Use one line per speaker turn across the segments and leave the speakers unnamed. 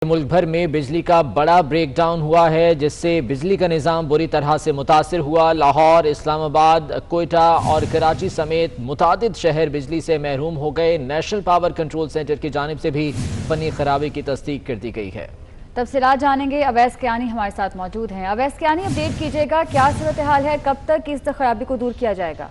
ملک بھر میں بجلی کا بڑا بریک ڈاؤن ہوا ہے جس سے بجلی کا نظام بری طرح سے متاثر ہوا۔ لاہور، اسلام آباد، کوئٹہ اور کراچی سمیت متعدد شہر بجلی سے محروم ہو گئے۔ نیشنل پاور کنٹرول سینٹر کی جانب سے بھی فنی خرابی کی تصدیق کر دی گئی ہے۔
تفصیلات جانیں گے، اویس کیانی ہمارے ساتھ موجود ہیں۔ اویس کیانی، اپڈیٹ کیجیے گا، کیا صورتحال ہے، کب تک اس خرابی کو دور کیا جائے گا؟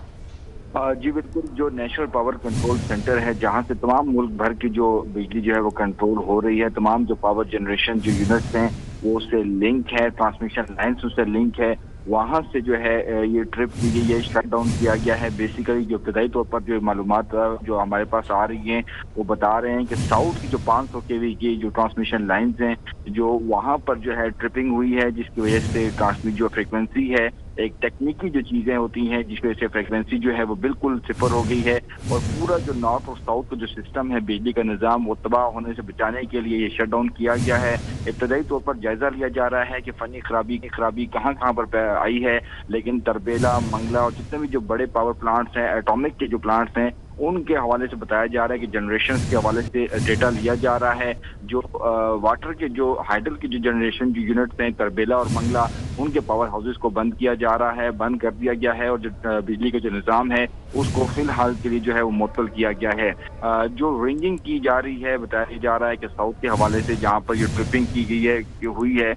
جی بالکل، جو نیشنل پاور کنٹرول سینٹر ہے جہاں سے تمام ملک بھر کی جو بجلی جو ہے وہ کنٹرول ہو رہی ہے، تمام جو پاور جنریشن جو یونٹس ہیں وہ اس سے لنک ہے، ٹرانسمیشن لائنس اس سے لنک ہے، وہاں سے جو ہے یہ ٹرپ کی گئی ہے، شٹ ڈاؤن کیا گیا ہے۔ بیسیکلی جو ابتدائی طور پر جو معلومات جو ہمارے پاس آ رہی ہیں وہ بتا رہے ہیں کہ ساؤتھ کی جو 500 kV کی جو ٹرانسمیشن لائنز ہیں جو وہاں پر جو ہے ٹرپنگ ہوئی ہے، جس کی وجہ سے ٹرانسمٹ جو فریکوینسی ہے، ایک ٹیکنیکی جو چیزیں ہوتی ہیں جس وجہ سے فریکوینسی جو ہے وہ بالکل صفر ہو گئی ہے، اور پورا جو نارتھ اور ساؤتھ کا جو سسٹم ہے بجلی کا نظام وہ تباہ ہونے سے بچانے کے لیے یہ شٹ ڈاؤن کیا گیا ہے۔ ابتدائی طور پر جائزہ لیا جا رہا ہے کہ فنی خرابی کہاں کہاں پر آئی ہے، لیکن تربیلا، منگلا اور جتنے بھی جو بڑے پاور پلانٹس ہیں، ایٹامک کے جو پلانٹس ہیں، ان کے حوالے سے بتایا جا رہا ہے کہ جنریشنز کے حوالے سے ڈیٹا لیا جا رہا ہے۔ جو واٹر کے جو ہائیڈل کی جو جنریشن جو یونٹس ہیں تربیلا اور منگلا، ان کے پاور ہاؤسز کو بند کیا جا رہا ہے، بند کر دیا گیا ہے، اور جو بجلی کا جو نظام ہے اس کو فی الحال کے لیے جو ہے وہ معطل کیا گیا ہے۔ جو رینجنگ کی جا رہی ہے، بتایا جا رہا ہے کہ ساؤتھ کے حوالے سے جہاں پر یہ ٹرپنگ کی گئی ہے، ہوئی ہے،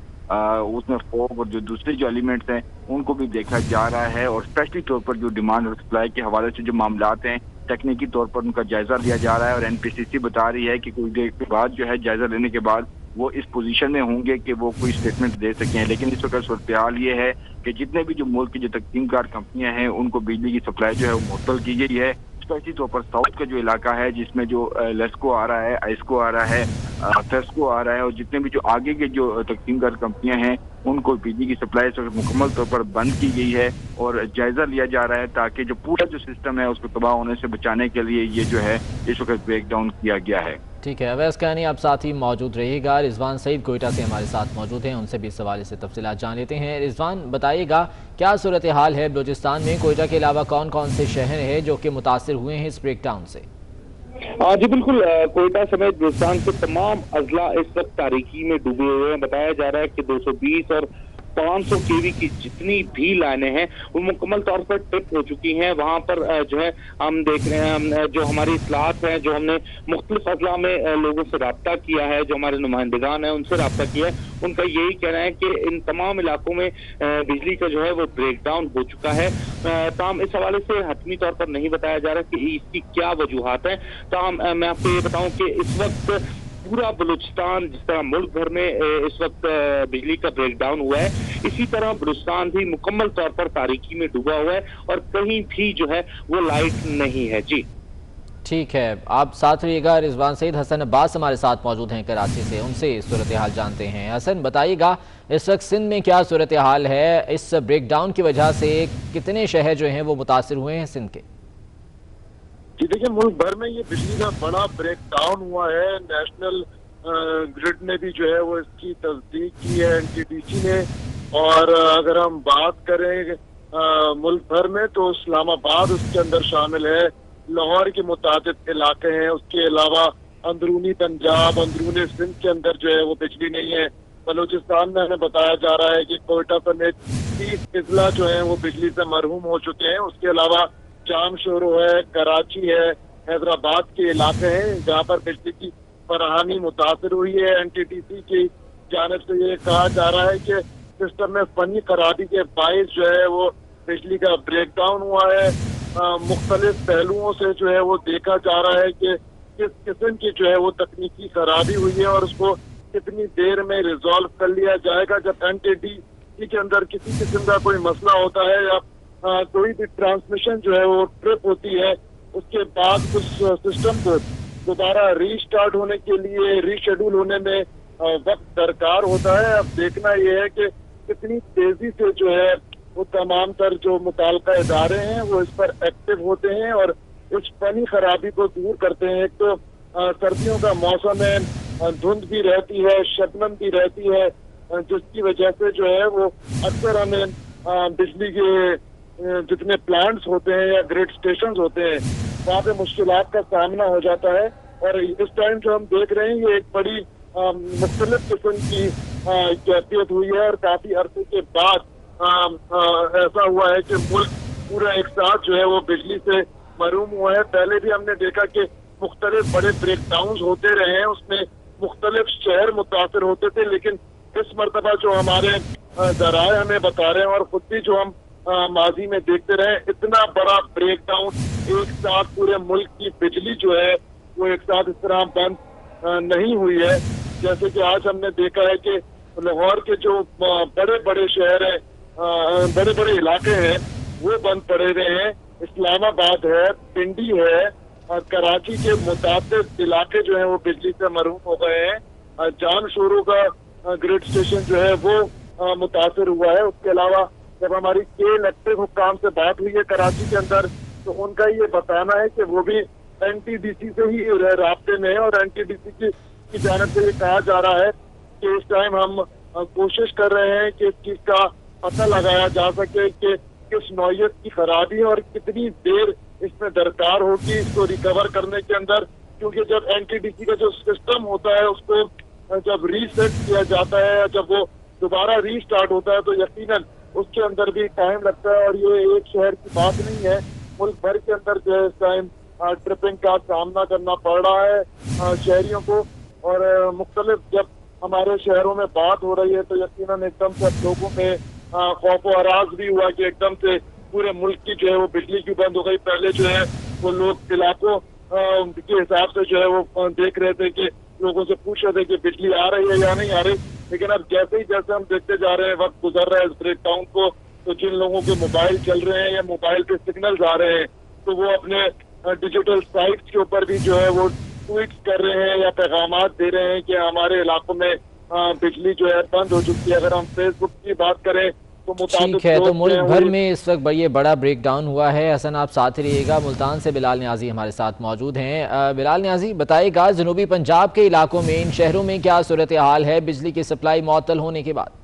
اس میں فوگ اور جو دوسرے جو ایلیمنٹس ہیں ان کو بھی دیکھا جا رہا ہے، اور اسپیشلی طور پر جو ڈیمانڈ اور سپلائی کے حوالے سے جو معاملات ہیں تکنیکی طور پر ان کا جائزہ لیا جا رہا ہے، اور این پی سی سی بتا رہی ہے کہ کچھ دیر کے بعد جو ہے جائزہ لینے کے بعد وہ اس پوزیشن میں ہوں گے کہ وہ کوئی اسٹیٹمنٹ دے سکیں۔ لیکن اس وقت صورتحال یہ ہے کہ جتنے بھی جو ملک کی جو تقسیم کار کمپنیاں ہیں ان کو بجلی کی سپلائی جو ہے وہ معطل کی گئی ہے، اسپیشلی طور پر ساؤتھ کا جو علاقہ ہے جس میں جو لیسکو آ رہا ہے، آئسکو آ رہا ہے، فیسکو آ رہا ہے، اور جتنے بھی جو آگے کے جو تقسیم کار کمپنیاں ہیں ان کو بجلی کی سپلائی اس وقت مکمل طور پر بند کی گئی ہے، اور جائزہ لیا جا رہا ہے تاکہ جو پورا جو سسٹم ہے اس کو تباہ ہونے سے بچانے کے لیے یہ جو ہے اس وقت بریک ڈاؤن کیا گیا ہے۔
ٹھیک ہے، اویس کیانی آپ ساتھ ہی موجود رہیے گا۔ رضوان سعید کوئٹہ سے ہمارے ساتھ موجود ہیں، ان سے بھی اس حوالے سے تفصیلات جان لیتے ہیں۔ رضوان، بتائیے گا کیا صورتحال ہے بلوچستان میں؟ کوئٹہ کے علاوہ کون کون سے شہر ہیں جو کہ متاثر ہوئے ہیں اس بریک ڈاؤن سے؟
جی بالکل، کوئٹہ سمیت بلوچستان کے تمام اضلاع اس وقت تاریکی میں ڈوبے ہوئے ہیں۔ بتایا جا رہا ہے کہ 220 اور 500 kV کی جتنی بھی لائنیں ہیں وہ مکمل طور پر ٹرپ ہو چکی ہیں۔ وہاں پر جو ہے ہم دیکھ رہے ہیں، جو ہماری اطلاعات ہیں، جو ہم نے مختلف اضلاع میں لوگوں سے رابطہ کیا ہے، جو ہمارے نمائندگان ہیں ان سے رابطہ کیا ہے، ان کا یہی کہنا ہے کہ ان تمام علاقوں میں بجلی کا جو ہے وہ بریک ڈاؤن ہو چکا ہے۔ تاہم اس حوالے سے حتمی طور پر نہیں بتایا جا رہا کہ اس کی کیا وجوہات ہیں۔ تاہم میں آپ کو یہ بتاؤں کہ اس وقت پورا بلوچستان، جس طرح ملک بھر میں اس وقت بجلی کا بریک ڈاؤن ہوا ہے، اسی طرح بلوچستان بھی مکمل طور پر تاریکی میں ڈوبا ہوا ہے، اور کہیں بھی جو ہے وہ لائٹ نہیں ہے۔ جی
ٹھیک ہے، آپ ساتھ رہیے گا۔ رضوان سعید، حسن عباس ہمارے ساتھ موجود ہیں کراچی سے، ان سے صورتحال جانتے ہیں۔ حسن، بتائیے گا اس وقت سندھ میں کیا صورتحال ہے؟ اس بریک ڈاؤن کی وجہ سے کتنے شہر جو ہیں وہ متاثر ہوئے ہیں سندھ کے؟
جی دیکھیں، ملک بھر میں یہ بجلی کا بڑا بریک ڈاؤن ہوا ہے۔ نیشنل گرڈ نے بھی جو ہے وہ اس کی تصدیق کی ہے، این ٹی ڈی سی نے، اور اگر ہم بات کریں ملک بھر میں تو اسلام آباد اس کے اندر شامل ہے، لاہور کے متعدد علاقے ہیں، اس کے علاوہ اندرونی پنجاب، اندرونی سندھ کے اندر جو ہے وہ بجلی نہیں ہے۔ بلوچستان میں ہمیں بتایا جا رہا ہے کہ کوئٹہ سمیت 30 اضلاع جو ہیں وہ بجلی سے محروم ہو چکے ہیں۔ اس کے علاوہ جام شورو ہے، کراچی ہے، حیدرآباد کے علاقے ہیں جہاں پر بجلی کی فراہمی متاثر ہوئی ہے۔ این ٹی ٹی سی کی جانب سے یہ کہا جا رہا ہے کہ سسٹم میں فنی خرابی کے باعث جو ہے وہ بجلی کا بریک ڈاؤن ہوا ہے۔ مختلف پہلوؤں سے جو ہے وہ دیکھا جا رہا ہے کہ کس قسم کی جو ہے وہ تکنیکی خرابی ہوئی ہے، اور اس کو کتنی دیر میں ریزالو کر لیا جائے گا۔ جب این ٹی ڈی سی کے اندر کسی قسم کا کوئی مسئلہ ہوتا ہے یا کوئی بھی ٹرانسمیشن جو ہے وہ ٹرپ ہوتی ہے، اس کے بعد اس سسٹم کو دوبارہ ری سٹارٹ ہونے کے لیے، ری شیڈول ہونے میں وقت درکار ہوتا ہے۔ اب دیکھنا یہ ہے کہ کتنی تیزی سے جو ہے وہ تمام تر جو متعلقہ ادارے ہیں وہ اس پر ایکٹیو ہوتے ہیں اور اس فنی خرابی کو دور کرتے ہیں۔ ایک تو سردیوں کا موسم ہے، دھند بھی رہتی ہے، شبنم بھی رہتی ہے، جس کی وجہ سے جو ہے وہ اکثر ہمیں بجلی کے جتنے پلانٹس ہوتے ہیں یا گریڈ اسٹیشنز ہوتے ہیں وہاں پہ مشکلات کا سامنا ہو جاتا ہے۔ اور اس ٹائم جو ہم دیکھ رہے ہیں یہ ایک بڑی मुख्तलिफ किस्म की कैफियत हुई है और काफी अरसे के बाद ऐसा हुआ है कि मुल्क पूरा एक साथ जो है वो बिजली से महरूम हुआ है। पहले भी हमने देखा कि मुख्तलिफ बड़े ब्रेकडाउन होते रहे हैं, उसमें मुख्तलिफ शहर मुतासर होते थे, लेकिन इस मरतबा जो हमारे जराए हमें बता रहे हैं और खुद भी जो हम माजी में देखते रहे, इतना बड़ा ब्रेकडाउन एक साथ पूरे मुल्क की बिजली जो है वो एक साथ इस तरह बंद नहीं हुई है। जैसे कि आज हमने देखा है कि लाहौर के जो बड़े बड़े शहर हैं, बड़े बड़े इलाके हैं, वो बंद पड़े हुए हैं। इस्लामाबाद है, पिंडी है, कराची के मुताबिक इलाके जो है वो बिजली से महरूम हो गए हैं। जान शोरों का ग्रिड स्टेशन जो है वो मुतासर हुआ है। उसके अलावा जब हमारी के इलेक्ट्रिक हुक्काम से बात हुई है कराची के अंदर, तो उनका ये बताना है कि वो भी NTDC से ही राब्ते में है और NTDC की जानिब से ये कहा जा रहा है कि इस टाइम हम कोशिश कर रहे हैं कि इस चीज का पता लगाया जा सके कि किस नौयत की खराबी है और कितनी देर इसमें दरकार होगी इसको रिकवर करने के अंदर, क्योंकि जब NTDC का जो सिस्टम होता है उसको जब रीसेट किया जाता है या जब वो दोबारा रीस्टार्ट होता है तो यकीनन उसके अंदर भी टाइम लगता है। और ये एक शहर की बात नहीं है, मुल्क भर के अंदर जो है इस टाइम ट्रिपिंग का सामना करना पड़ रहा है शहरियों को। और मुख्तलिफ जब हमारे शहरों में बात हो रही है तो यकीनन एकदम से लोगों में खौफ व हरास भी हुआ कि एकदम से पूरे मुल्क की जो है वो बिजली क्यों बंद हो गई। पहले जो है वो लोग इलाकों के हिसाब से जो है वो देख रहे थे कि लोगों से पूछ रहे थे कि बिजली आ रही है या नहीं आ रही, लेकिन अब जैसे ही जैसे हम देखते जा रहे हैं, वक्त गुजर रहा है इस ब्रेकडाउन को, तो जिन लोगों के मोबाइल चल रहे हैं या मोबाइल पे सिग्नल्स आ रहे हैं तो वो अपने डिजिटल साइट्स के ऊपर भी जो है वो ट्वीट कर रहे हैं या पैगामात दे रहे हैं कि हमारे इलाकों में बिजली जो है बंद हो चुकी है। अगर हम फेसबुक की बात करें तो
ठीक है, तो मुल्क भर में इस वक्त ये बड़ा ब्रेकडाउन हुआ है। हसन, आप साथ ही रहिएगा। मुल्तान से बिलाल न्याजी हमारे साथ मौजूद हैं। बिलाल न्याजी, बताइएगा जनूबी पंजाब के इलाकों में, इन शहरों में क्या सूरत हाल है बिजली की सप्लाई मुअत्तल होने के बाद?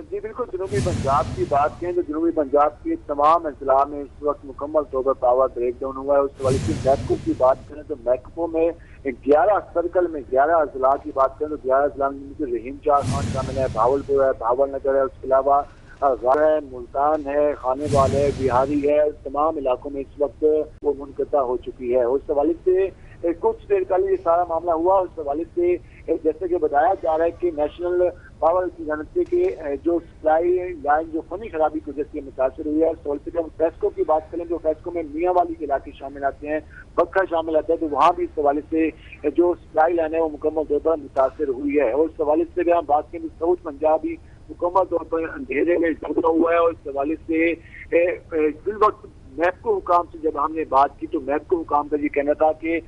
जी बिल्कुल, जनूबी पंजाब की बात करें तो जनूबी पंजाब के तमाम अजला में इस वक्त मुकम्मल तौर पर पावर ब्रेकडाउन हुआ है। उस हवाले से मैकपो की बात करें तो मैकपो में 11 सर्कल में 11 अजला की बात करें तो 11 अजला में रहीम चार खान शामिल है, भावलपुर है, भावल नगर है, उसके अलावा है, मुल्तान है, खानेवाल है, बिहारी है। तमाम इलाकों में इस वक्त वो मुनक़ता हो चुकी है। उस हवाले से कुछ देर पहले ये सारा मामला हुआ। उस हवाले से जैसे कि बताया जा रहा है कि नेशनल पावर की जानब से कि जो सप्लाई लाइन जो फनी खराबी की वजह से मुतासर हुई है। जब हम फेस्को की बात करें तो फेस्को में मियाँ वाली के इलाके शामिल आते हैं, बक्खा शामिल आता है, तो वहाँ भी इस हवाले से जो सप्लाई लाइन है वो मुकम्मल तौर पर मुतासर हुई है। और इस हवाले से हम बात करें तो साउथ पंजाब भी मुकम्मल तौर पर अंधेरे में डूबा हुआ है। और इस हवाले से इस वक्त मैपको हुकाम से जब हमने बात की तो मैपको हुकाम का ये कहना था कि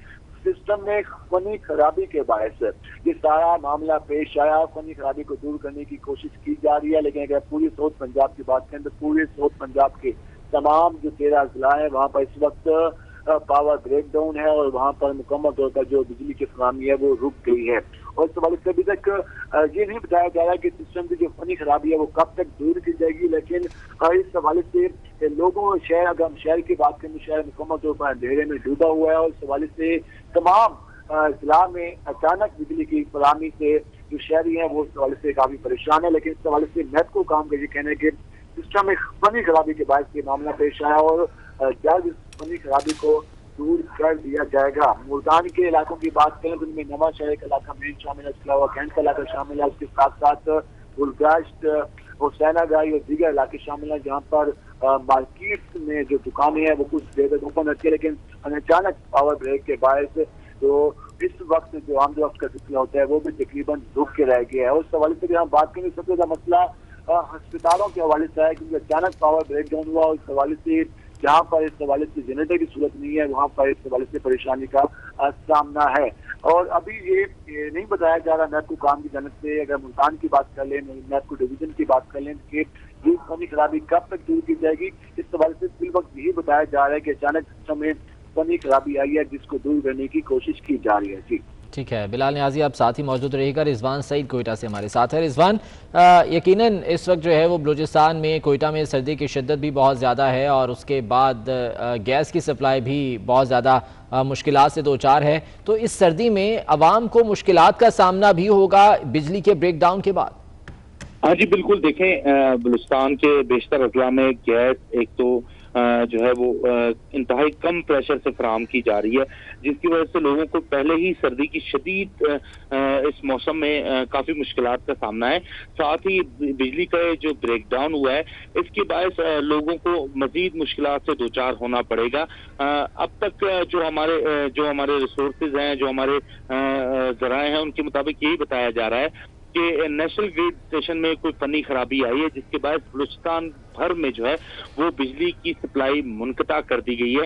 सिस्टम में फनी खराबी के बायस ये सारा मामला पेश आया। फनी खराबी को दूर करने की कोशिश की जा रही है, लेकिन अगर पूरी साउथ पंजाब की बात करें तो पूरे साउथ पंजाब के तमाम जो 13 अजला है वहाँ पर इस वक्त पावर ब्रेकडाउन है और वहाँ पर मुकम्मल तौर पर जो बिजली की फराहमी है वो रुक गई है। और इस हवाले से अभी तक ये नहीं बताया जा रहा कि सिस्टम की जो फनी खराबी है वो कब तक दूर की जाएगी, लेकिन इस हवाले से लोगों शहर, अगर हम शहर की बात करें, शहर मुकम्मल तौर पर अंधेरे में डूबा हुआ है। और इस हवाले से तमाम जिला में अचानक बिजली की फराहमी से जो शहरी हैं वो इस हवाले से काफी परेशान है। लेकिन इस हवाले से मैपको काम का ये कहना है कि सिस्टम में फनी खराबी के बाद ये मामला पेश आया और जल्द इस फनी खराबी को दूर कर दिया जाएगा। मुल्तान के इलाकों की बात करें तो उनमें नवा शहर का इलाका मेन शामिल है, इसके अलावा कैंट का इलाका शामिल है, उसके साथ साथ गुलगाश्त, हुसैनागाई और दीगर इलाके शामिल हैं जहाँ पर मार्केट में जो दुकानें हैं वो कुछ देर तक ओपन रहती है, लेकिन अचानक पावर ब्रेक के बायस तो इस वक्त जो आमद वक्त का सिलसिला होता है वो भी तकरीबन रुक के रह गया है। उस हवाले से भी हम बात करें, सबसे ज्यादा मसला अस्पतालों के हवाले से है क्योंकि अचानक पावर ब्रेक डाउन हुआ। इस हवाले से जहाँ पर इस हवाले से जनरेटर की सूरत नहीं है वहाँ पर इस हवाले से परेशानी का सामना है। और अभी ये नहीं बताया जा रहा मैपको काम की जानब से, अगर मुल्तान की बात कर लें, मैपको डिवीजन की बात कर लें कि ये फनी खराबी कब तक दूर की जाएगी, इस हवाले से फिल वक्त यही बताया जा रहा है कि अचानक सिस्टम में फनी खराबी आई है जिसको दूर करने की कोशिश की जा रही है। जी
ٹھیک ہے، بلال نیازی آپ ساتھ ہی موجود رہے گا۔ رضوان سعید کوئٹہ سے ہمارے ساتھ ہے۔ رضوان، یقیناً اس وقت جو ہے وہ بلوچستان میں کوئٹہ میں سردی کی شدت بھی بہت زیادہ ہے اور اس کے بعد گیس کی سپلائی بھی بہت زیادہ مشکلات سے دوچار ہے، تو اس سردی میں عوام کو مشکلات کا سامنا بھی ہوگا بجلی کے بریک ڈاؤن کے بعد؟
ہاں جی بالکل، دیکھیں بلوچستان کے بیشتر اضلاع میں گیس ایک تو جو ہے وہ انتہائی کم پریشر سے فراہم کی جا رہی ہے، جس کی وجہ سے لوگوں کو پہلے ہی سردی کی شدید اس موسم میں کافی مشکلات کا سامنا ہے۔ ساتھ ہی بجلی کا جو بریک ڈاؤن ہوا ہے اس کے باعث لوگوں کو مزید مشکلات سے دوچار ہونا پڑے گا۔ اب تک جو ہمارے ریسورسز ہیں، جو ہمارے ذرائع ہیں، ان کے مطابق یہی بتایا جا رہا ہے کہ نیشنل گریڈ اسٹیشن میں کوئی فنی خرابی آئی ہے، جس کے باعث بلوچستان بھر میں جو ہے وہ بجلی کی سپلائی منقطع کر دی گئی ہے۔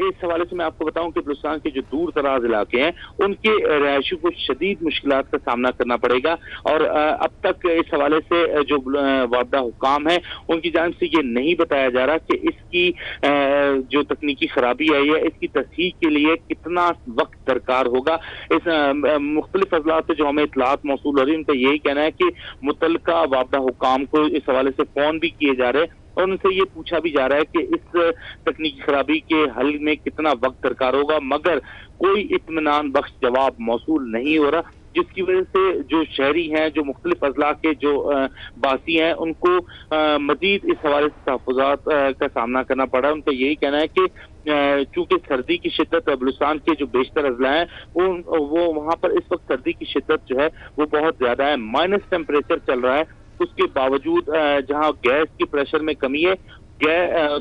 اس حوالے سے میں آپ کو بتاؤں کہ بلوچستان کے جو دور دراز علاقے ہیں ان کے رہائشیوں کو شدید مشکلات کا سامنا کرنا پڑے گا، اور اب تک اس حوالے سے جو وابدہ حکام ہیں ان کی جانب سے یہ نہیں بتایا جا رہا کہ اس کی جو تکنیکی خرابی آئی ہے اس کی تصحیح کے لیے کتنا وقت درکار ہوگا۔ اس مختلف اضلاع سے جو ہمیں اطلاعات موصول ہو رہی ہیں ان کا یہی کہنا ہے کہ متعلقہ وابدہ حکام کو اس حوالے سے فون بھی کیے جا رہے ہیں اور ان سے یہ پوچھا بھی جا رہا ہے کہ اس تکنیکی خرابی کے حل میں کتنا وقت درکار ہوگا، مگر کوئی اطمینان بخش جواب موصول نہیں ہو رہا، جس کی وجہ سے جو شہری ہیں، جو مختلف اضلاع کے جو باسی ہیں، ان کو مزید اس حوالے سے تحفظات کا سامنا کرنا پڑ رہا ہے۔ ان کا یہی کہنا ہے کہ چونکہ سردی کی شدت بلوچستان کے جو بیشتر اضلاع ہیں وہ وہاں پر اس وقت سردی کی شدت جو ہے وہ بہت زیادہ ہے، مائنس ٹیمپریچر چل رہا ہے، اس کے باوجود جہاں گیس کی پریشر میں کمی ہے،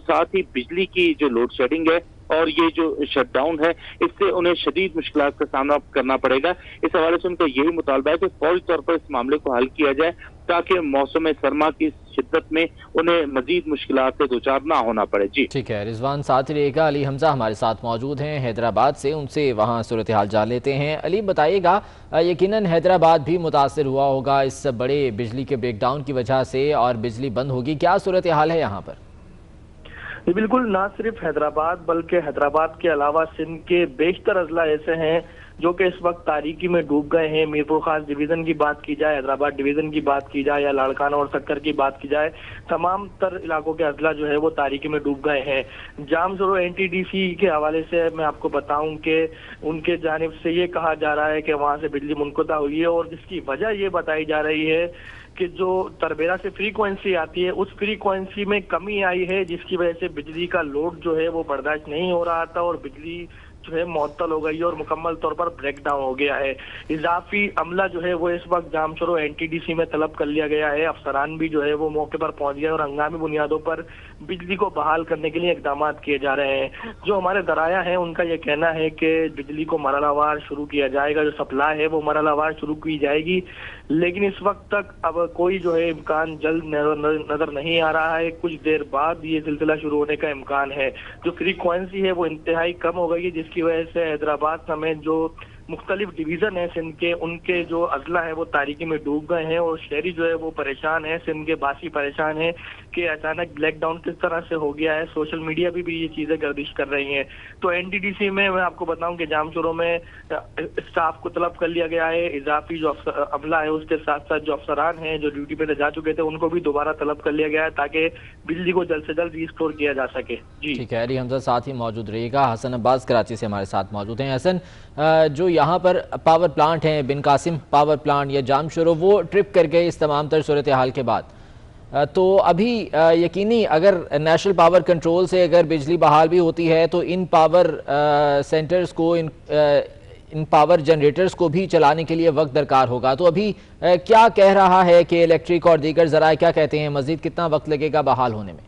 ساتھ ہی بجلی کی جو لوڈ شیڈنگ ہے اور یہ جو شٹ ڈاؤن ہے اس سے انہیں شدید مشکلات کا سامنا کرنا پڑے گا۔ اس حوالے سے ان کا یہی مطالبہ ہے کہ فوری طور پر اس معاملے کو حل کیا جائے تاکہ موسم سرما کی شدت میں انہیں مزید مشکلات سے دوچار نہ ہونا پڑے۔ جی
ٹھیک ہے، رضوان ساتھ رہے گا۔ علی حمزہ ہمارے ساتھ موجود ہیں حیدرآباد سے، ان سے وہاں صورتحال جان لیتے ہیں۔ علی بتائیے گا، یقیناً حیدرآباد بھی متاثر ہوا ہوگا اس بڑے بجلی کے بریک ڈاؤن کی وجہ سے اور بجلی بند ہوگی، کیا صورتحال ہے یہاں پر؟
بالکل، نہ صرف حیدرآباد بلکہ حیدرآباد کے علاوہ سندھ کے بیشتر اضلاع ایسے ہیں جو کہ اس وقت تاریکی میں ڈوب گئے ہیں۔ میرپور خاص ڈویژن کی بات کی جائے، حیدرآباد ڈویژن کی بات کی جائے یا لاڑکانہ اور سکر کی بات کی جائے، تمام تر علاقوں کے اضلاع جو ہے وہ تاریکی میں ڈوب گئے ہیں۔ جام زورو NTDC کے حوالے سے میں آپ کو بتاؤں کہ ان کے جانب سے یہ کہا جا رہا ہے کہ وہاں سے بجلی منقطع ہوئی ہے اور جس کی وجہ یہ بتائی جا رہی ہے کہ جو تربیرا سے فریکوینسی آتی ہے اس فریکوینسی میں کمی آئی ہے، جس کی وجہ سے بجلی کا لوڈ جو ہے وہ برداشت نہیں ہو رہا تھا اور بجلی جو ہے معطل ہو گئی اور مکمل طور پر بریک ڈاؤن ہو گیا ہے۔ اضافی عملہ جو ہے وہ اس وقت جام شورو NTDC میں طلب کر لیا گیا ہے، افسران بھی جو ہے وہ موقع پر پہنچ گئے اور ہنگامی بنیادوں پر بجلی کو بحال کرنے کے لیے اقدامات کیے جا رہے ہیں۔ جو ہمارے ذرائع ہیں ان کا یہ کہنا ہے کہ بجلی کو مرحلہ وار شروع کیا جائے گا، جو سپلائی ہے وہ مرحلہ وار شروع کی جائے گی، لیکن اس وقت تک اب کوئی جو ہے امکان جلد نظر نہیں آ رہا ہے۔ کچھ دیر بعد یہ سلسلہ شروع ہونے کا امکان ہے۔ جو فریکوینسی ہے وہ انتہائی کم ہو گئی ہے، جس کی وجہ سے حیدرآباد سمیت جو مختلف ڈویژن ہیں سندھ کے، ان کے جو اضلاع ہیں وہ تاریکی میں ڈوب گئے ہیں اور شہری جو ہے وہ پریشان ہیں، سندھ کے باسی پریشان ہیں کہ اچانک بلیک ڈاؤن کس طرح سے ہو گیا ہے۔ سوشل میڈیا پہ بھی یہ چیزیں گردش کر رہی ہیں۔ تو NTDC میں آپ کو بتاؤں کہ جام شورو میں اسٹاف کو طلب کر لیا گیا ہے، اضافی جو عملہ ہے اس کے ساتھ ساتھ جو افسران ہیں جو ڈیوٹی پہ جا چکے تھے ان کو بھی دوبارہ طلب کر لیا گیا ہے تاکہ بجلی کو جلد سے جلد ریسٹور کیا جا سکے۔ جی
ٹھیک ہے، علی حمزہ ساتھ ہی موجود رہے گا۔ حسن عباس کراچی سے ہمارے ساتھ موجود ہیں۔ حسن، جو یہاں پر پاور پلانٹ ہیں، بن قاسم پاور پلانٹ یا جام شورو، وہ ٹرپ کر گئے اس تمام تر صورتحال کے بعد، تو ابھی یقینی اگر نیشنل پاور کنٹرول سے اگر بجلی بحال بھی ہوتی ہے تو ان پاور سینٹرز کو، ان پاور جنریٹرز کو بھی چلانے کے لیے وقت درکار ہوگا، تو ابھی کیا کہہ رہا ہے کہ الیکٹرک اور دیگر ذرائع کیا کہتے ہیں، مزید کتنا وقت لگے گا بحال ہونے میں؟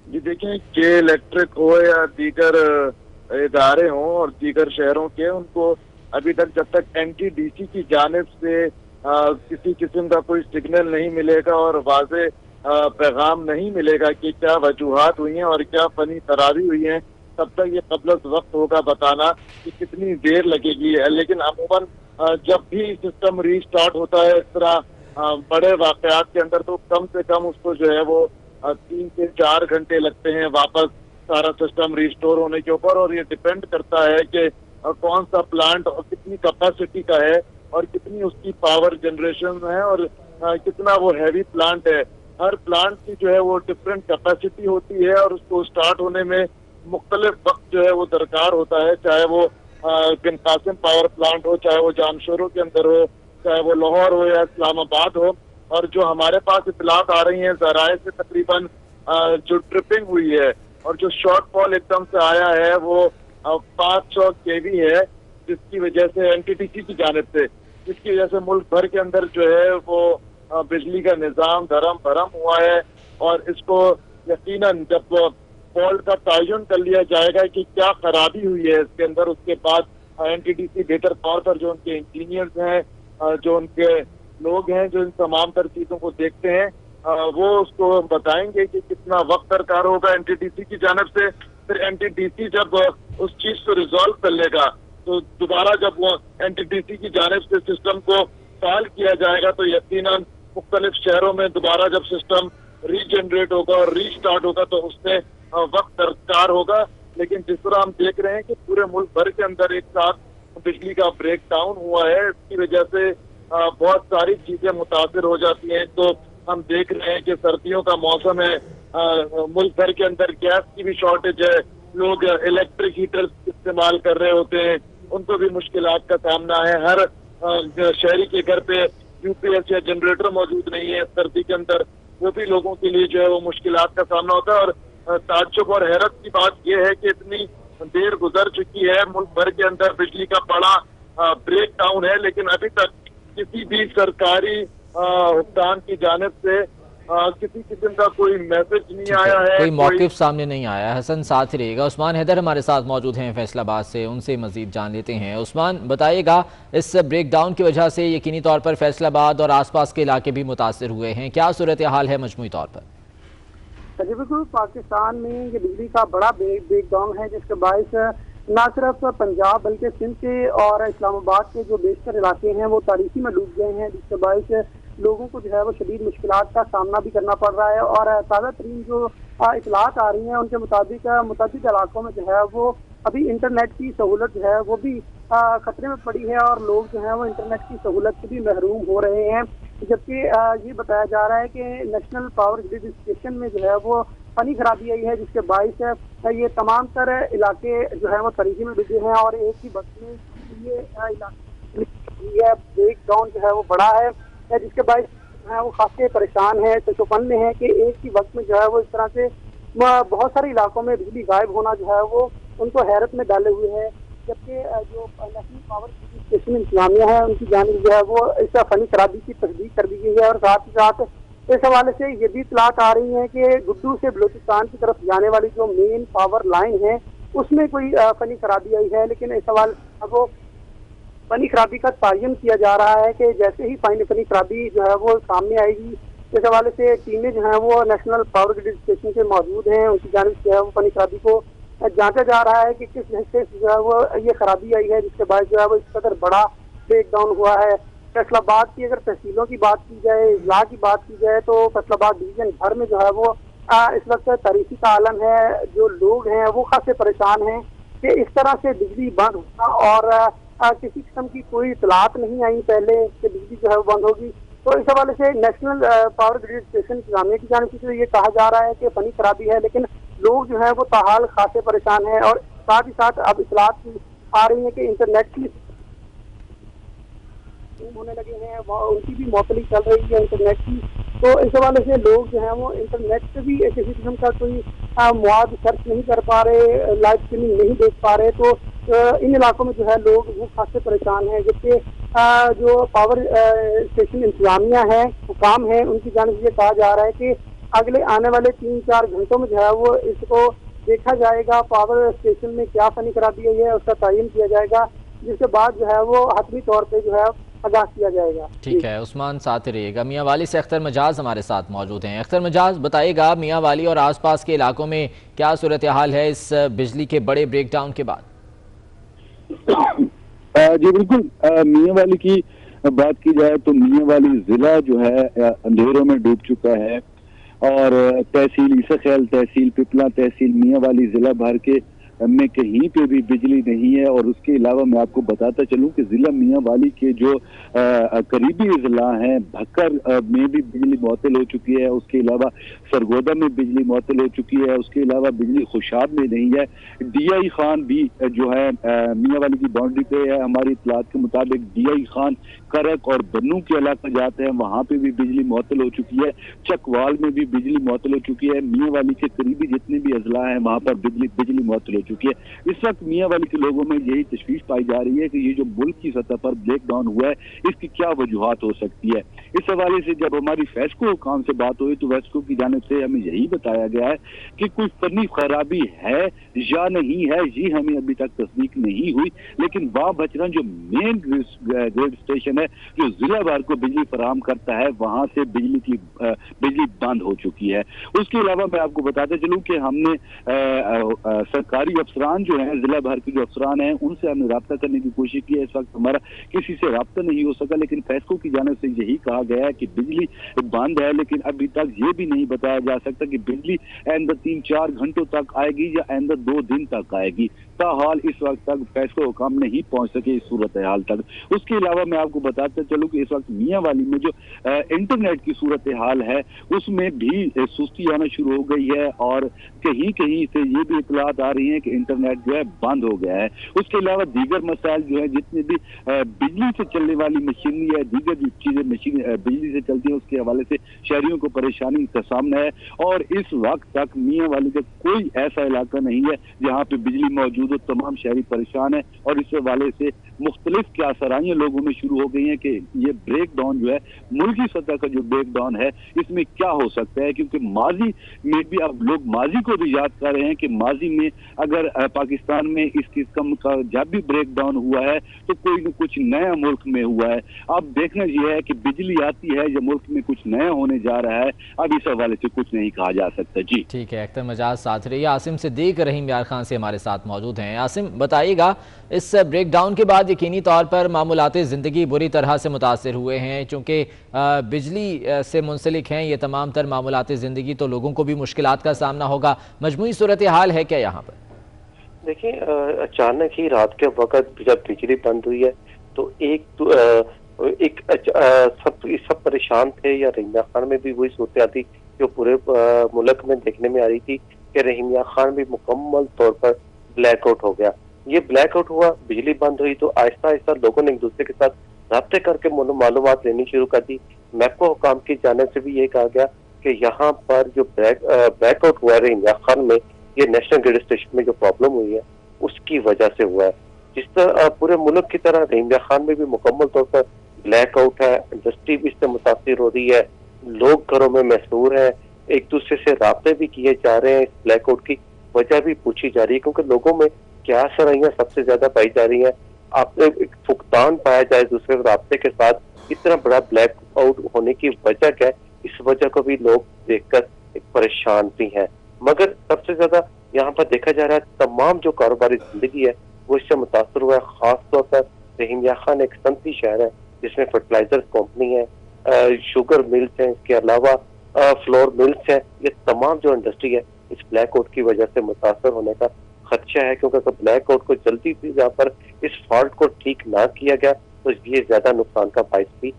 جی دیکھیں کہ الیکٹرک ہو یا دیگر ادارے ہوں اور دیگر شہروں کے، ان کو ابھی تک جب تک NTDC کی جانب سے کسی قسم کا کوئی سگنل نہیں ملے گا اور واضح پیغام نہیں ملے گا کہ کیا وجوہات ہوئی ہیں اور کیا فنی خرابی ہوئی ہیں، تب تک یہ قبل از وقت ہوگا بتانا کہ کتنی دیر لگے گی۔ لیکن عموماً جب بھی سسٹم ری اسٹارٹ ہوتا ہے اس طرح بڑے واقعات کے اندر تو کم سے کم اس کو جو ہے وہ 3 سے 4 گھنٹے لگتے ہیں واپس سارا سسٹم ریسٹور ہونے کے اوپر، اور یہ ڈیپینڈ کرتا ہے کہ कौन सा प्लांट और कितनी कैपेसिटी का है और कितनी उसकी पावर जनरेशन है और कितना वो हैवी प्लांट है। हर प्लांट की जो है वो डिफरेंट कैपेसिटी होती है और उसको स्टार्ट होने में मुख्तलिफ वक्त जो है वो दरकार होता है, चाहे वो बिन कासिम पावर प्लांट हो, चाहे वो जानशोरों के अंदर हो, चाहे वो लाहौर हो या इस्लामाबाद हो। और जो हमारे पास इतलात आ रही हैं ज़राए से, तकरीबन जो ट्रिपिंग हुई है और जो शॉर्ट फॉल एकदम से आया है वो 500 केवी है, जिसकी वजह से एनटीटीसी की जानिब से, जिसकी वजह से मुल्क भर के अंदर जो है वो बिजली का निज़ाम धर्म भरम हुआ है। और इसको यकीनन जब फॉल्ट का तयन कर लिया जाएगा कि क्या खराबी हुई है इसके अंदर, उसके बाद एनटीटीसी बेहतर तौर पर जो उनके इंजीनियर्स हैं, जो उनके लोग हैं जो इन तमाम तर चीज़ों को देखते हैं, वो उसको बताएंगे कि कितना वक्त दरकार होगा एनटीटीसी की जानिब से। फिर एनटीटीसी जब उस चीज़ को रिजॉल्व कर लेगा तो दोबारा जब वो एनटीटीसी की जानिब से सिस्टम को फाल किया जाएगा तो यकीनन मुख्तलिफ शहरों में दोबारा जब सिस्टम रीजनरेट होगा और रीस्टार्ट होगा तो उसमें वक्त दरकार होगा। लेकिन जिस तरह हम देख रहे हैं कि पूरे मुल्क भर के अंदर एक साथ बिजली का ब्रेक डाउन हुआ है, इसकी वजह से बहुत सारी चीजें मुतासिर हो जाती हैं। तो हम देख रहे हैं कि सर्दियों का मौसम है, मुल्क भर के अंदर गैस की भी शॉर्टेज है, लोग इलेक्ट्रिक हीटर इस्तेमाल कर रहे होते हैं, उनको भी मुश्किलात का सामना है। हर शहरी के घर पे यूपीएस या जनरेटर मौजूद नहीं है सर्दी के अंदर, वो भी लोगों के लिए जो है वो मुश्किलात का सामना होता है। और ताज्जुब और हैरत की बात यह है कि इतनी देर गुजर चुकी है, मुल्क भर के अंदर बिजली का बड़ा ब्रेक डाउन है, लेकिन अभी तक किसी भी सरकारी हुक्काम की जानिब से किसी किस्म का कोई मैसेज नहीं आया है,
कोई मौक़िफ़ सामने नहीं आया। हसन साथ ही रहेगा। उस्मान हैदर हमारे साथ मौजूद हैं फैसलाबाद से, उनसे मजीद जान लेते हैं। उस्मान, बताइएगा इस ब्रेक डाउन की वजह से यकीनी तौर पर फैसलाबाद और आसपास के इलाके भी मुतासर हुए हैं, क्या सूरत हाल है मजमूई तौर पर?
बिल्कुल, पाकिस्तान में ये बिजली का बड़ा ब्रेक डाउन है, जिसके बायस न सिर्फ पंजाब बल्कि सिंध के और इस्लामाबाद के जो बेशतर इलाके हैं वो तारीकी में डूब गए हैं, जिसके बायस लोगों को जो है वो शदीद मुश्किलात का सामना भी करना पड़ रहा है। और ताज़ा तरीन जो इतलात आ रही हैं उनके मुताबिक मुतअद्दिद इलाकों में जो है वो अभी इंटरनेट की सहूलत जो है वो भी खतरे में पड़ी है और लोग जो है वो इंटरनेट की सहूलत से भी महरूम हो रहे हैं। जबकि ये बताया जा रहा है कि नेशनल पावर ग्रिड स्टेशन में जो है वो फनी खराबी आई है, जिसके बायस ये तमाम तर इलाके जो है वो तरीके में डूबे हैं और एक ही वक्त में ये ब्रेक डाउन जो है वो बड़ा है, जिसके बायस है वो खासे परेशान है, तो चौपन में है कि एक ही वक्त में जो है वो इस तरह से बहुत सारे इलाकों में बिजली गायब होना जो है वो उनको हैरत में डाले हुए है। जबकि जो नेशनल पावर स्टेशन इंतजामिया है उनकी जानिब जो है वो इस फनी खराबी की तस्दीक कर दी गई है। और साथ ही साथ इस हवाले से ये भी इतलात आ रही है कि गुड्डू से बलूचिस्तान की तरफ जाने वाली जो मेन पावर लाइन है उसमें कोई फनी खराबी आई है, लेकिन इस हवाले से वो फनी खराबी का तयन किया जा रहा है कि जैसे ही फनी खराबी जो है वो सामने आएगी, इस हवाले से टीमें जो है वो नेशनल पावर ग्रिड स्टेशन से मौजूद हैं, उनकी जानिब से वो फनी खराबी को जांचा जा रहा है कि किस हिस्से से जो है वो ये खराबी आई है, जिसके बाद जो है वो इस कदर बड़ा ब्रेक डाउन हुआ है। फैसलाबाद की अगर तहसीलों की बात की जाए, इजला की बात की जाए, तो फैसलाबाद डिवीजन भर में जो है वो इस वक्त तारीखी का आलम है। जो लोग हैं वो खासे परेशान हैं कि इस तरह से बिजली बंद होना और किसी किस्म की कोई इतलात नहीं आई पहले कि बिजली जो है वो बंद होगी। तो इस हवाले से नेशनल पावर ग्रिड स्टेशन इंतजामिया की जानिब से ये कहा जा रहा है कि फनी खराबी है, लेकिन लोग जो है वो ताहाल खासे परेशान हैं। और साथ ही साथ अब इतलात आ रही है कि इंटरनेट की होने लगे हैं, उनकी भी मौतली चल रही है इंटरनेट की। तो इस हवाले से लोग जो है वो इंटरनेट से भी किसी किस्म का कोई मवाद सर्च नहीं कर पा रहे, लाइव स्ट्रीमिंग नहीं देख पा रहे। तो इन इलाकों में जो है लोग वो खासे परेशान हैं। जबकि जो पावर स्टेशन इंतजामिया है, हुकाम है, उनकी जानिब से कहा जा रहा है कि अगले आने वाले 3-4 घंटों में जो है वो इसको देखा जाएगा, पावर स्टेशन में क्या फनी खराबी आई है उसका तयन किया जाएगा, जिसके बाद जो है वो हतमी तौर पे जो है आगाह किया जाएगा।
ठीक है, उस्मान साथ रहिएगा। मियाँ वाली से अख्तर मजाज हमारे साथ मौजूद हैं। अख्तर मजाज, बताइएगा मियाँ वाली और आसपास के इलाकों में क्या सूरत हाल है इस बिजली के बड़े ब्रेक डाउन के बाद?
जी बिल्कुल, मियाँ वाली की बात की जाए तो मियाँ वाली जिला जो है अंधेरों में डूब चुका है और तहसील ईसा ख्याल, तहसील पिपला, तहसील मियाँ वाली जिला भर के में कहीं पे भी बिजली नहीं है। और उसके अलावा मैं आपको बताता चलूं कि जिला मियां वाली के जो करीबी अजला हैं, भक्कर में भी बिजली मुअत्तल हो चुकी है, उसके अलावा सरगोदा में बिजली मुअत्तल हो चुकी है, उसके अलावा बिजली खुशाब में नहीं है। DI खान भी जो है मियां वाली की बाउंड्री पे है, हमारी इत्तलात के मुताबिक DI खान, करक और बन्नू के इलाका जाते हैं, वहां पे भी बिजली मुअत्तल हो चुकी है। चकवाल में भी बिजली मुअत्तल हो चुकी है। मियां वाली के करीबी जितने भी अजला हैं वहां पर बिजली मुअत्तल हो चुकी है। इस वक्त मियां वाली के लोगों में यही तशवीश पाई जा रही है कि ये जो मुल्क की सतह पर ब्रेक डाउन हुआ है, इसकी क्या वजूहात हो सकती है। इस हवाले से जब हमारी फेस्को हुकाम से बात हुई तो फेस्को की जानिब से हमें यही बताया गया है कि कोई फनी खराबी है या नहीं है, ये हमें अभी तक तस्दीक नहीं हुई। लेकिन वाह बचरन जो मेन ग्रिड स्टेशन है जो जिला भर को बिजली फराहम करता है, वहां से बिजली बंद हो चुकी है। उसके अलावा मैं आपको बताते चलूं कि हमने सरकारी अफसरान जो हैं, जिला भर के जो अफसरान हैं, उनसे हमने रब्ता करने की कोशिश की है। इस वक्त हमारा किसी से रब्ता नहीं हो सका, लेकिन फेस्को की जानिब से यही कहा गया है कि बिजली बंद है, लेकिन अभी तक ये भी नहीं बताया जा सकता कि बिजली आइंदा 3-4 घंटों तक आएगी या आइंदा 2 दिन तक आएगी। ताहाल इस वक्त तक फैसलो हुकाम नहीं पहुंच सके इस सूरत हाल तक। उसके अलावा मैं आपको बताता चलूं कि इस वक्त मियां वाली में जो इंटरनेट की सूरत हाल है उसमें भी सुस्ती आना शुरू हो गई है और कहीं कहीं से ये भी इतलात आ रही हैं कि इंटरनेट जो है बंद हो गया है। उसके अलावा दीगर मसाइल जो है, जितने भी बिजली से चलने वाली मशीनरी है, दीगर जो चीजें मशीन बिजली से चलती है, उसके हवाले से शहरियों को परेशानी का सामना है। और इस वक्त तक मियां वाली का कोई ऐसा इलाका नहीं है जहाँ पे बिजली मौजूद हो। तमाम शहरी परेशान है और इस हवाले से मुख्तलिफ क्या सराहियां लोगों में शुरू हो गई हैं कि ये ब्रेक डाउन जो है, मुल्की सतह का जो ब्रेक डाउन है, इसमें क्या हो सकता है। क्योंकि माजी में भी अब लोग माजी को भी याद कर रहे हैं कि माजी में अगर पाकिस्तान में इस किस्म का जब भी ब्रेक डाउन हुआ है तो कोई न कुछ नया मुल्क में हुआ है। अब देखना यह है कि बिजली आती है या मुल्क में कुछ नया होने जा रहा है, अब इस हवाले से कुछ नहीं कहा जा सकता। जी
ठीक है, अख्तर मजाज साथ रहिए। आसिम सिद्दीक रहीम यार खान से हमारे साथ मौजूद हैं। आसिम, बताइएगा, इस ब्रेक डाउन के बाद यकीनी तौर पर मामूलात ज़िंदगी बुरी तरह से मुतासर हुए हैं, चूँकि बिजली से मुंसलिक हैं ये तमाम तर मामूलात ज़िंदगी, तो लोगों को भी मुश्किलात का सामना होगा। मजमूई सूरत हाल है क्या यहाँ पर?
देखिए, अचानक ही रात के वक्त जब बिजली बंद हुई है तो सब परेशान थे, या रहीम खान में भी वही सूरत थी जो पूरे मुल्क में देखने में आ रही थी कि रहीम खान भी मुकम्मल तौर पर ब्लैक आउट हो गया। ये ब्लैक आउट हुआ, बिजली बंद हुई तो आहिस्ता आहिस्ता लोगों ने एक दूसरे के साथ राब्ते करके मालूमात लेनी शुरू कर दी। मैप्को हुकाम की जानिब से भी ये कहा गया कि यहाँ पर जो ब्लैक आउट हुआ रहीम खान में, ये नेशनल ग्रिड स्टेशन में जो प्रॉब्लम हुई है उसकी वजह से हुआ है। जिस तरह पूरे मुल्क की तरह रहीम खान में भी मुकम्मल तौर पर ब्लैक आउट है, इंडस्ट्री भी इससे मुतासिर हो रही है, लोग घरों में महसूर है, एक दूसरे से राब्ते भी किए जा रहे हैं। इस ब्लैक आउट की वजह भी पूछी जा रही है क्योंकि लोगों में क्या सराहियां सबसे ज्यादा पाई जा रही हैं। आप एक फुकतान पाया जाए दूसरे राब्ते के साथ, इतना बड़ा ब्लैक आउट होने की वजह क्या है, इस वजह को भी लोग देखकर एक परेशान भी हैं। मगर सबसे ज्यादा यहाँ पर देखा जा रहा है तमाम जो कारोबारी जिंदगी है वो इससे मुतासर हुआ है। खास तौर पर रहीम खान एक सनती शहर है जिसमें फर्टिलाइजर कंपनी है, शुगर मिल्स हैं, इसके अलावा फ्लोर मिल्स हैं। ये तमाम जो इंडस्ट्री है इस ब्लैक आउट की वजह से मुतासर होने का खदशा है, क्योंकि अगर ब्लैक आउट को जल्दी से यहाँ पर इस फॉल्ट को ठीक ना किया गया तो ये ज्यादा नुकसान का बाइस भी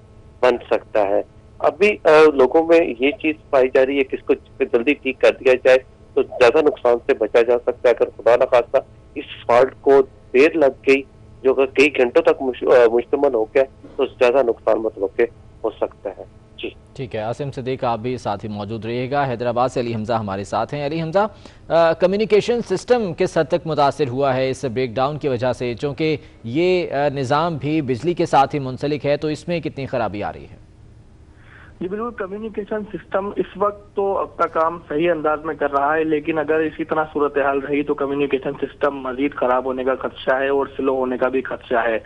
बन सकता है। अभी लोगों में ये चीज पाई जा रही है कि इसको जल्दी ठीक कर दिया जाए तो ज्यादा नुकसान से बचा जा सकता है। अगर खुदा न खास्ता इस फॉल्ट को देर लग गई जो अगर कई घंटों तक मुश्तमल हो गया तो ज्यादा नुकसान मुतवक्के हो सकता है। जी
ठीक है, आसिम सिद्दीक आप भी साथ ही मौजूद रहिएगा। हैदराबाद से अली हमजा हमारे साथ हैं। अली हमजा, कम्युनिकेशन सिस्टम किस हद तक मुतासिर हुआ है इस ब्रेक डाउन की वजह से, चूँकि ये निज़ाम भी बिजली के साथ ही मुंसलिक है, तो इसमें कितनी खराबी आ रही है?
जी बिल्कुल, कम्युनिकेशन सिस्टम इस वक्त तो अपना काम सही अंदाज में कर रहा है, लेकिन अगर इसी तरह सूरत हाल रही तो कम्युनिकेशन सिस्टम मजीद खराब होने का खदशा है और स्लो होने का भी खदशा है।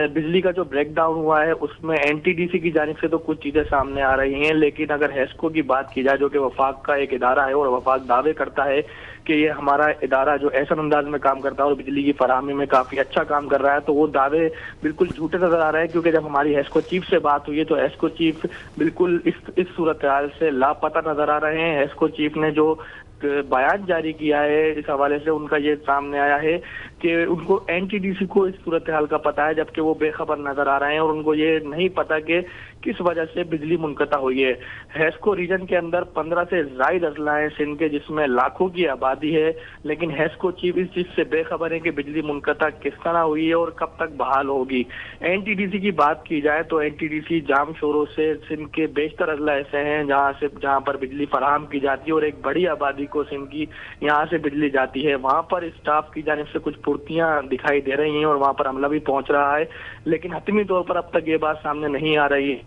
बिजली का जो ब्रेक डाउन हुआ है उसमें NTDC की जानिब से तो कुछ चीजें सामने आ रही हैं, लेकिन अगर हेस्को की बात की जाए जो कि वफाक का एक इदारा है और वफाक दावे करता है कि ये हमारा इदारा जो ऐसा अंदाज में काम करता है और बिजली की फराहमी में काफी अच्छा काम कर रहा है, तो वो दावे बिल्कुल झूठे नजर आ रहे हैं। क्योंकि जब हमारी हेस्को चीफ से बात हुई है तो हेस्को चीफ बिल्कुल इस सूरत हाल से लापता नजर आ रहे हैं। हेस्को चीफ ने जो बयान जारी किया है। इस हवाले से उनका ये सामने आया है कि उनको एनटीडीसी को इस सूरत हाल का पता है, जबकि वो बेखबर नजर आ रहे हैं और उनको ये नहीं पता कि किस वजह से बिजली मुनक़ता हुई है। हेस्को रीजन के अंदर 15 से ज़ायद अजला हैं सिंध के, जिसमें लाखों की आबादी है, लेकिन हेस्को चीफ इस चीज से बेखबर है कि बिजली मुनक़ता किस तरह हुई है और कब तक बहाल होगी। एनटीडीसी की बात की जाए तो एनटीडीसी जाम शोरों से सिंध के बेशतर अजला ऐसे हैं जहाँ पर बिजली फराहम की जाती है और एक बड़ी आबादी को सिंध की यहाँ से बिजली जाती है। वहाँ पर स्टाफ की जानिब से कुछ पुर्तियां दिखाई दे रही हैं और वहाँ पर अमला भी पहुँच रहा है, लेकिन हतमी तौर पर अब तक ये बात सामने नहीं आ रही है।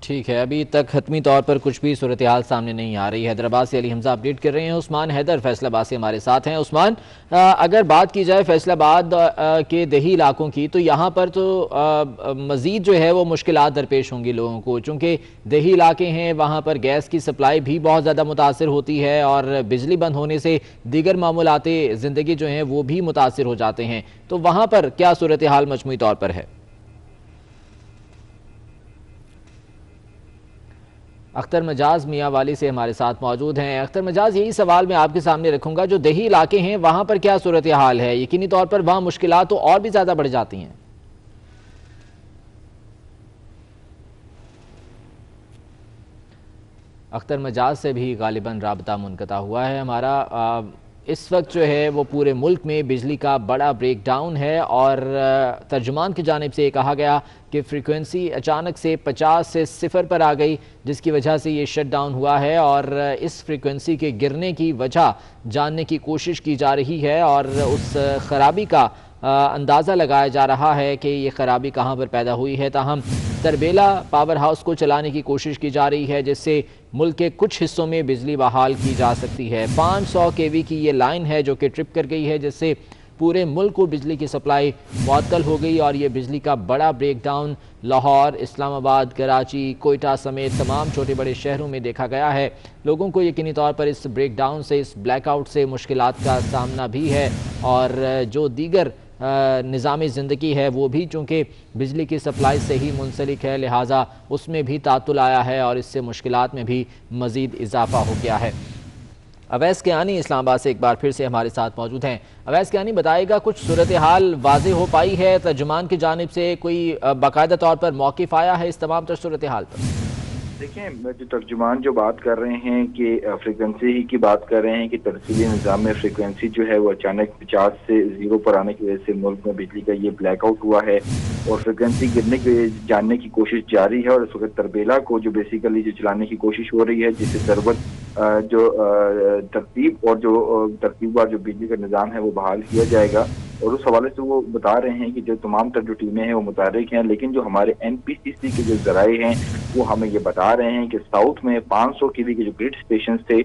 ठीक है, अभी तक हतमी तौर पर कुछ भी सूरत हाल सामने नहीं आ रही है। हैदराबाद से अली हमजा अपडेट कर रहे हैं। उस्मान हैदर फैसलाबाद से हमारे साथ हैं। उस्मान, अगर बात की जाए फैसलाबाद के देही इलाकों की, तो यहाँ पर तो मज़ीद जो है वो मुश्किलात दरपेश होंगी लोगों को, चूँकि देही इलाके हैं, वहाँ पर गैस की सप्लाई भी बहुत ज़्यादा मुतासिर होती है और बिजली बंद होने से दीगर मामूलाती ज़िंदगी जो हैं वो भी मुतासिर हो जाते हैं। तो वहाँ पर क्या सूरत हाल मजमूई तौर पर है? अख्तर मजाज मियाँ वाली से हमारे साथ मौजूद हैं। अख्तर मजाज, यही सवाल मैं आपके सामने रखूंगा, जो देही इलाके हैं वहाँ पर क्या सूरत हाल है? यकीनी तौर पर वहाँ मुश्किलात तो और भी ज़्यादा बढ़ जाती हैं। अख्तर मजाज से भी गालिबन राबता मुनक़ता हुआ है हमारा। इस वक्त जो है वो पूरे मुल्क में बिजली का बड़ा ब्रेक डाउन है और तर्जुमान की जानिब से कहा गया कि फ्रीक्वेंसी अचानक से 50 से 0 पर आ गई, जिसकी वजह से ये शट डाउन हुआ है और इस फ्रीक्वेंसी के गिरने की वजह जानने की कोशिश की जा रही है और उस खराबी का अंदाज़ा लगाया जा रहा है कि ये ख़राबी कहाँ पर पैदा हुई है। ताहम तरबेला पावर हाउस को चलाने की कोशिश की जा रही है, जिससे मुल्क के कुछ हिस्सों में बिजली बहाल की जा सकती है। 500 केवी की ये लाइन है जो कि ट्रिप कर गई है, जिससे पूरे मुल्क को बिजली की सप्लाई मुअत्तल हो गई और ये बिजली का बड़ा ब्रेक डाउन लाहौर, इस्लामाबाद, कराची, कोयटा समेत तमाम छोटे बड़े शहरों में देखा गया है। लोगों को यकीनी तौर पर इस ब्रेक डाउन से, इस ब्लैकआउट से मुश्किलात का सामना भी है और जो दीगर निज़ामी ज़िंदगी है वो भी चूँकि बिजली की सप्लाई से ही मुंसलिक है, लिहाजा उसमें भी तातुल आया है और इससे मुश्किलात में भी मज़ीद इजाफा हो गया है। अवैस कियानी इस्लामाबाद से एक बार फिर से हमारे साथ मौजूद हैं। अवैस कियानी, बताइएगा कुछ सूरत हाल वाज़ेह हो पाई है? तर्जुमान की जानिब से कोई बाकायदा तौर पर मौक़िफ़ आया है इस तमाम तर सूरत हाल पर?
देखिए, जो तर्जुमान जो बात कर रहे हैं कि फ्रीक्वेंसी ही की बात कर रहे हैं कि तरसीली निज़ाम में फ्रीक्वेंसी जो है वो अचानक 50 से 0 पर आने की वजह से मुल्क में बिजली का ये ब्लैकआउट हुआ है और फ्रीक्वेंसी गिरने की जानने की कोशिश जारी है और इस वक्त तरबेला को जो बेसिकली जो चलाने की कोशिश हो रही है, जिससे सरबत जो तरतीब और जो तरतीबवार जो बिजली का निज़ाम है वो बहाल किया जाएगा। और उस हवाले से वो बता रहे हैं कि जो तमाम तर जो टीमें हैं वो मुतारिक हैं, लेकिन जो हमारे NPCC के जो ज़राए हैं वो हमें ये बता रहे हैं कि साउथ में 500 केवी के जो ग्रिड स्टेशन थे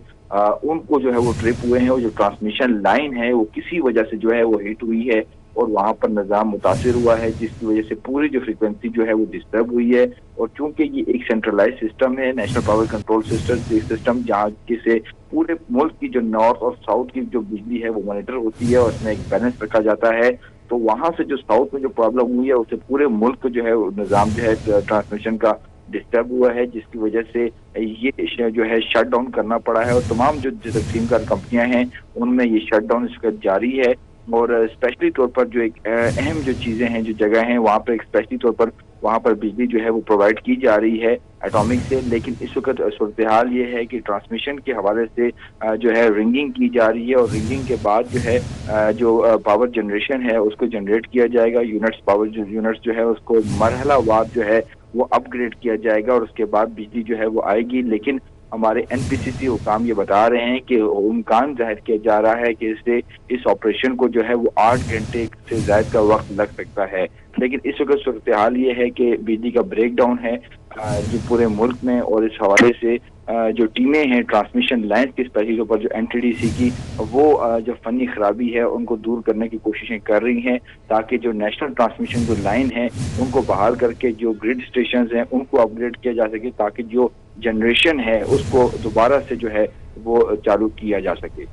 उनको जो है वो ट्रिप हुए हैं और जो ट्रांसमिशन लाइन है वो किसी वजह से जो है वो हिट हुई है और वहाँ पर निज़ाम मुतासिर हुआ है, जिसकी वजह से पूरी जो फ्रीक्वेंसी जो है वो डिस्टर्ब हुई है। और चूंकि ये एक सेंट्रलाइज सिस्टम है, नेशनल पावर कंट्रोल सिस्टम, जहाँ से पूरे मुल्क की जो नॉर्थ और साउथ की जो बिजली है वो मॉनिटर होती है और उसमें एक बैलेंस रखा जाता है, तो वहाँ से जो साउथ में जो प्रॉब्लम हुई है उससे पूरे मुल्क जो है निज़ाम जो है ट्रांसमिशन का डिस्टर्ब हुआ है, जिसकी वजह से ये जो है शट डाउन करना पड़ा है और तमाम जो तकसीम कार कंपनियां हैं उनमें ये शट डाउन इसका जारी है। और स्पेशली तौर पर जो एक अहम जो चीज़ें हैं, जो जगह हैं, वहाँ पर स्पेशली तौर पर वहाँ पर बिजली जो है वो प्रोवाइड की जा रही है एटॉमिक से। लेकिन इस वक्त सूरत हाल ये है कि ट्रांसमिशन के हवाले से जो है रिंगिंग की जा रही है और रिंगिंग के बाद जो है जो पावर जनरेशन है उसको जनरेट किया जाएगा। यूनिट्स जो है उसको मरहलावार जो है वो अपग्रेड किया जाएगा और उसके बाद बिजली जो है वो आएगी। लेकिन हमारे NPCC हुकाम ये बता रहे हैं कि इम्कान जाहिर किया जा रहा है कि इससे इस ऑपरेशन को जो है वो 8 घंटे से ज़्यादा का वक्त लग सकता है। लेकिन इस वक्त सूरत हाल ये है कि बिजली का ब्रेक डाउन है जो पूरे मुल्क में, और इस हवाले से जो टीमें हैं ट्रांसमिशन लाइन की स्पेशली तौर पर जो NTDC की वो जो फनी खराबी है उनको दूर करने की कोशिशें कर रही हैं, ताकि जो नेशनल ट्रांसमिशन जो लाइन है उनको बहाल करके जो ग्रिड स्टेशंस हैं उनको अपग्रेड किया जा सके, ताकि जो जनरेशन है उसको दोबारा से जो है वो चालू किया जा सके।